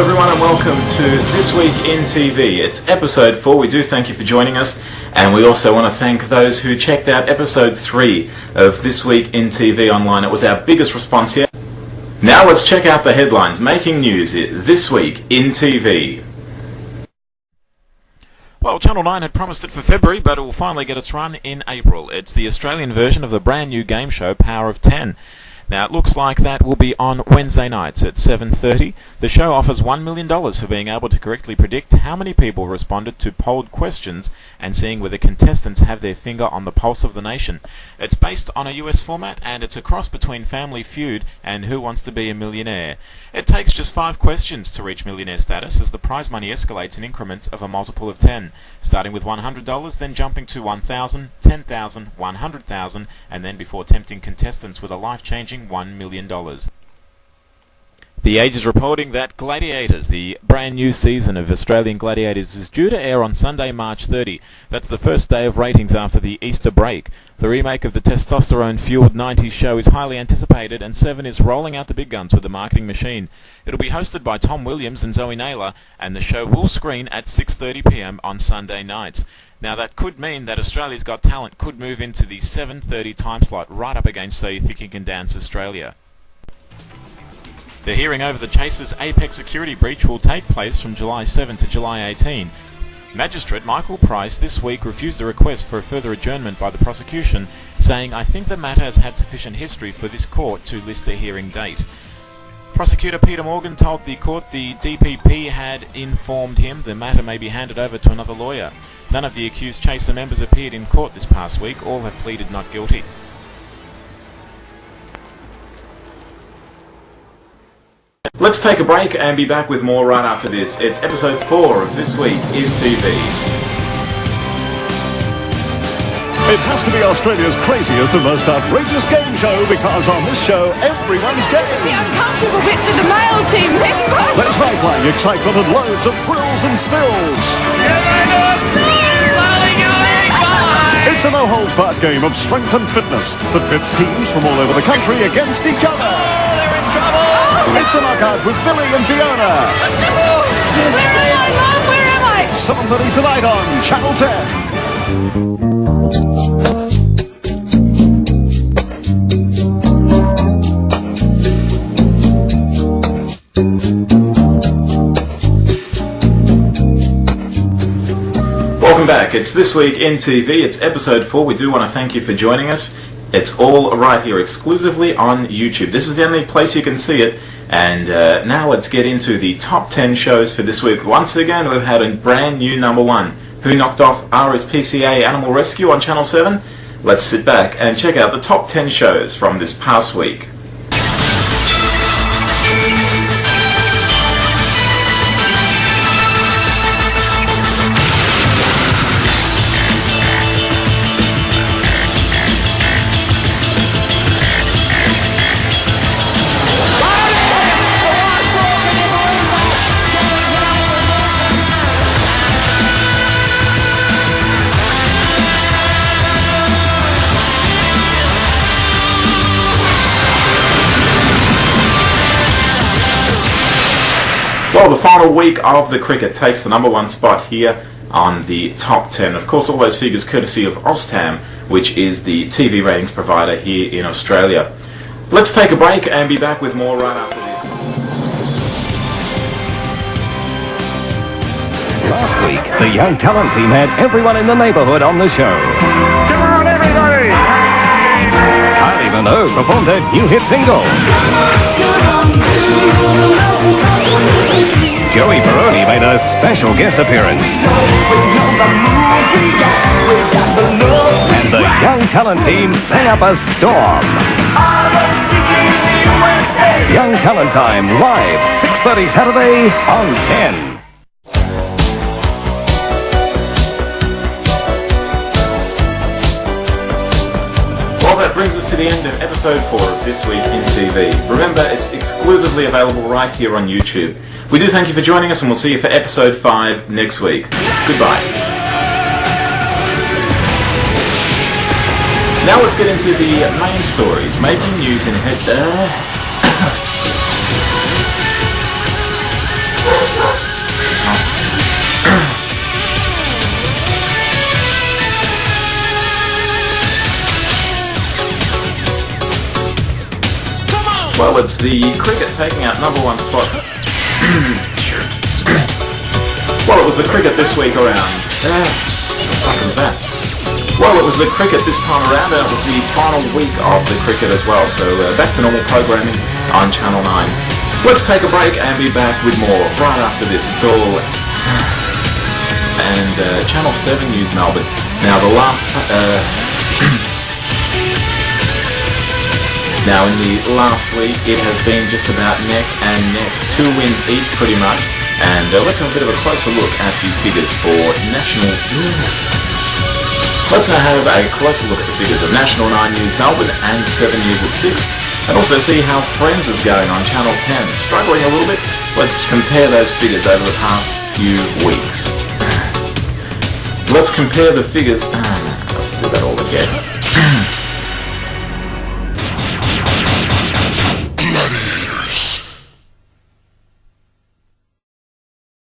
Hello everyone and welcome to This Week in TV. It's episode 4. We do thank you for joining us, and we also want to thank those who checked out episode 3 of This Week in TV online. It was our biggest response yet. Now let's check out the headlines making news this week in TV. Well, Channel 9 had promised it for February, but it will finally get its run in April. It's the Australian version of the brand new game show Power of 10. Now, it looks like that will be on Wednesday nights at 7:30. The show offers $1 million for being able to correctly predict how many people responded to polled questions and seeing whether contestants have their finger on the pulse of the nation. It's based on a US format, and it's a cross between Family Feud and Who Wants to Be a Millionaire. It takes just 5 questions to reach millionaire status, as the prize money escalates in increments of a multiple of 10, starting with $100, then jumping to $1,000, $10,000, $100,000, and then before tempting contestants with a life-changing $1 million. The Age is reporting that Gladiators, the brand new season of Australian Gladiators, is due to air on Sunday, March 30. That's the first day of ratings after the Easter break. The remake of the testosterone-fueled 90s show is highly anticipated, and 7 is rolling out the big guns with the marketing machine. It'll be hosted by Tom Williams and Zoe Naylor, and the show will screen at 6:30 p.m. on Sunday nights. Now, that could mean that Australia's Got Talent could move into the 7:30 time slot, right up against, say, Think You Can Dance Australia. The hearing over the Chasers' APEC security breach will take place from July 7 to July 18. Magistrate Michael Price this week refused a request for a further adjournment by the prosecution, saying, "I think the matter has had sufficient history for this court to list a hearing date." Prosecutor Peter Morgan told the court the DPP had informed him the matter may be handed over to another lawyer. None of the accused Chaser members appeared in court this past week. All have pleaded not guilty. Let's take a break and be back with more right after this. It's episode 4 of This Week in TV. It has to be Australia's craziest and most outrageous game show, because on this show, everyone's game. The uncomfortable bit for the male team, remember? There's high-flying excitement and loads of thrills and spills. It's a no-holds-barred game of strength and fitness that pits teams from all over the country against each other. They're in trouble! It's a knockout with Billy and Fiona. Where am I, Mum? Where am I? 7:30 tonight on Channel 10. Welcome back. It's This Week in TV. It's episode 4. We do want to thank you for joining us. It's all right here exclusively on YouTube. This is the only place you can see it. And now let's get into the top 10 shows for this week. Once again, we've had a brand new number 1. Who knocked off RSPCA Animal Rescue on Channel 7? Let's sit back and check out the top 10 shows from this past week. Well, the final week of the cricket takes the number 1 spot here on the top 10. Of course, all those figures courtesy of Oztam, which is the TV ratings provider here in Australia. Let's take a break and be back with more right after this. Last week, the Young Talent team had everyone in the neighborhood on the show. Come on, everybody! Kylie Minogue performed her new hit single. Joey Baroni made a special guest appearance. And the Young Talent team sang up a storm. Young Talent Time, live, 6:30 Saturday on 10. Well, that brings us to the end of episode 4 of This Week in TV. Remember, it's exclusively available right here on YouTube. We do thank you for joining us, and we'll see you for episode 5 next week. Goodbye. Now let's get into the main stories, making news in Well, it's the cricket taking out number one spot. Well, it was the cricket this week around. What the fuck was that? Well, it was the cricket this time around, and it was the final week of the cricket as well. So back to normal programming on Channel 9. Let's take a break and be back with more right after this. It's all... And Channel 7 News Melbourne. Now, the last... Now, in the last week, it has been just about neck and neck. 2 wins each, pretty much. And let's have a bit of a closer look at the figures for national... Let's now have a closer look at the figures of National 9 News Melbourne and 7 News at 6. And also see how Friends is going on Channel 10. Struggling a little bit. Let's compare those figures over the past few weeks. Let's compare the figures... let's do that all again.